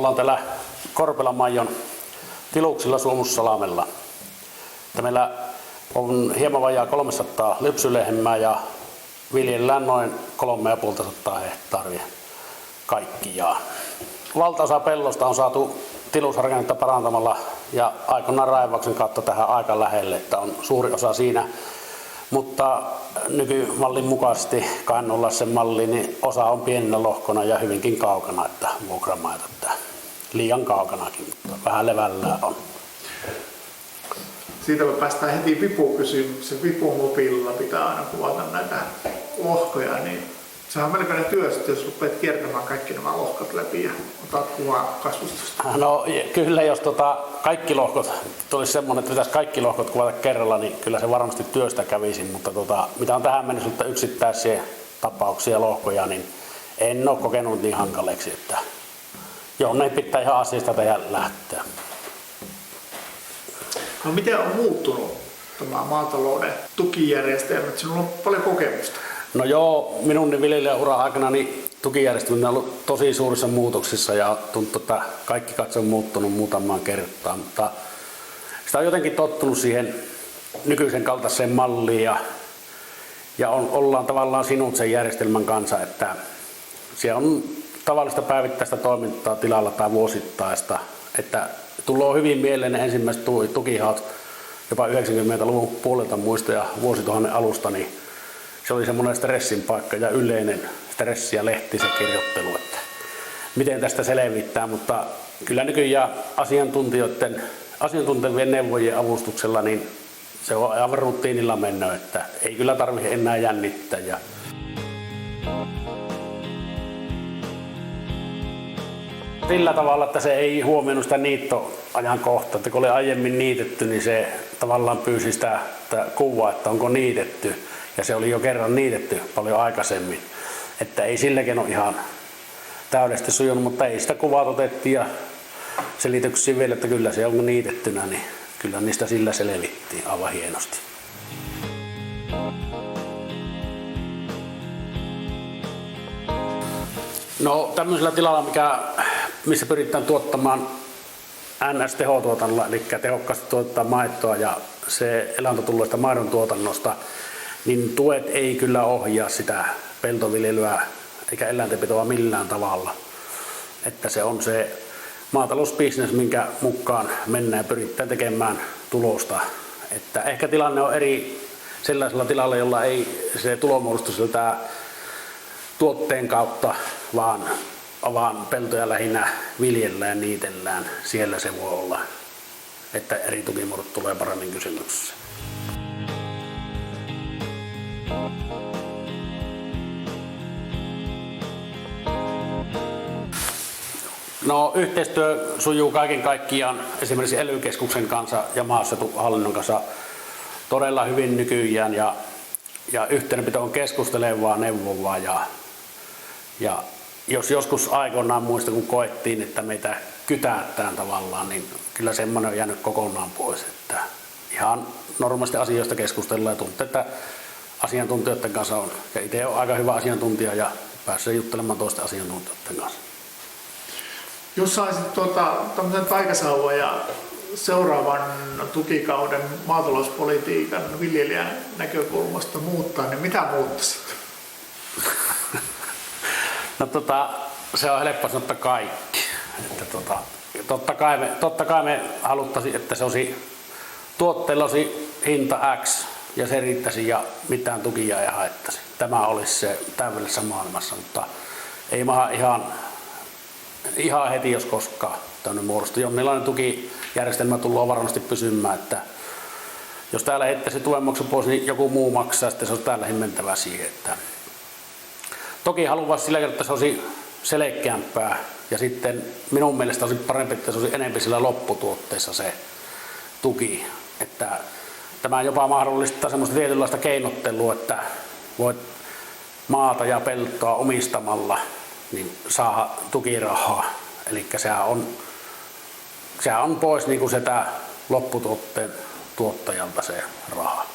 ollaan täällä Korpelamaijon tiluksilla Suomussalmella. Meillä on hieman vajaa 300 lypsylehmää ja viljellään noin 350 hehtaaria kaikkiaan. Valtaosa pellosta on saatu tilusrakennetta parantamalla ja aikoinaan raivauksen kautta tähän aika lähelle, että on suuri osa siinä. Mutta nykymallin mukaisesti, kannullaisen malliin, niin osa on pienenä lohkona ja hyvinkin kaukana, että vuokramaita, että liian kaukanakin, mutta vähän levällään on. Siitä me päästään heti vipukysymykseen. Vipumobiililla pitää aina kuvata näitä lohkoja, niin sehän on melkoinen työ, jos rupeat kiertämään kaikki nämä lohkot läpi ja otat kuvaa kasvustosta. No kyllä, jos kaikki lohkot, tulisi semmoinen, että pitäisi kaikki lohkot kuvata kerralla, niin kyllä se varmasti työstä kävisi, mutta mitä on tähän mennessä yksittäisiä tapauksia lohkoja, niin en ole kokenut niin hankaleeksi, että ne pitää ihan asiasta tehdä lähteä. No miten on muuttunut tämä maatalouden tukijärjestelmä? Sinulla on paljon kokemusta. No joo, minun viljelijäuran aikana niin tukijärjestelmät on ollut tosi suurissa muutoksissa ja tuntuu, että kaikki katse on muuttunut muutamaan kertaan, mutta sitä on jotenkin tottunut siihen nykyisen kaltaiseen malliin ja ollaan tavallaan sinut sen järjestelmän kanssa, että siellä on tavallista päivittäistä toimintaa tilalla tai vuosittaista, että tulee hyvin mieleen ne ensimmäiset tukihaut jopa 90-luvun puolelta muista ja vuosituhannen alusta, niin se oli semmoinen stressin paikka ja yleinen stressi ja lehti se kirjoittelu, että miten tästä selvittää, mutta kyllä nykyään asiantuntevien neuvojien avustuksella niin se on aivan rutiinilla mennyt, että ei kyllä tarvitse enää jännittää. Sillä tavalla, että se ei huomioinut sitä niittoajankohtaa, että kun oli aiemmin niitetty, niin se tavallaan pyysi sitä kuvaa, että onko niitetty. Ja se oli jo kerran niitetty paljon aikaisemmin, että ei silläkin ole ihan täydellisesti sujunut, mutta ei sitä kuvaa otettiin ja selityksiä vielä, että kyllä se on niitettynä, niin kyllä niistä sillä selvittiin aivan hienosti. No tämmöisellä tilalla, missä pyritään tuottamaan NS-tehotuotannolla, eli tehokkaasti tuottaa maitoa ja se elanto tulee maidon tuotannosta, niin tuet ei kyllä ohjaa sitä peltoviljelyä eikä eläintenpitoa millään tavalla. Että se on se maatalousbisnes, minkä mukaan mennään ja pyritään tekemään tulosta. Että ehkä tilanne on eri sellaisella tilalla, jolla ei se tulonmuodostus siltä tuotteen kautta, vaan peltoja lähinnä viljellään ja niitellään. Siellä se voi olla, että eri tukimuodot tulee paremmin kysymyksessä. No, yhteistyö sujuu kaiken kaikkiaan esimerkiksi ELY-keskuksen kanssa ja maaseutuhallinnon kanssa todella hyvin nykyään ja yhteydenpito on keskustelevaa, neuvovaa ja jos joskus aikoinaan muista, kun koettiin, että meitä kytättään tavallaan, niin kyllä semmoinen on jäänyt kokonaan pois, että ihan normaalisti asioista keskustellaan ja tuntuu, että asiantuntijoiden kanssa on. Ja itse olen aika hyvä asiantuntija ja pääsee juttelemaan toisten asiantuntijoiden kanssa. Jos saisit tämmöisen taikasauvan ja seuraavan tukikauden maatalouspolitiikan viljelijän näkökulmasta muuttaa, niin mitä muuttaisit? No se on helppo sanoa kaikki. Että totta kai me haluttaisiin, että se olisi tuotteella olisi hinta X ja se riittäisi ja mitään tukia ei haettaisi. Tämä olisi se täydellisessä maailmassa, mutta ei maha ihan heti jos koskaan tämmöinen muodostuu. Jonkinlainen tukijärjestelmä tullaan varmasti pysymään, että jos täällä heittäisi tuenmaksu pois, niin joku muu maksaa, sitten se on täällä mentävä siihen. Että toki haluan sillä kertaa, että se olisi selkeämpää ja sitten minun mielestä olisi parempi, että se olisi enemmän sillä lopputuotteessa se tuki. Että tämä jopa mahdollistaa semmoista tietynlaista keinottelua, että voit maata ja peltoa omistamalla niin saa tukirahaa. Eli sehän on pois niin kuin sitä lopputuotteen tuottajalta se raha.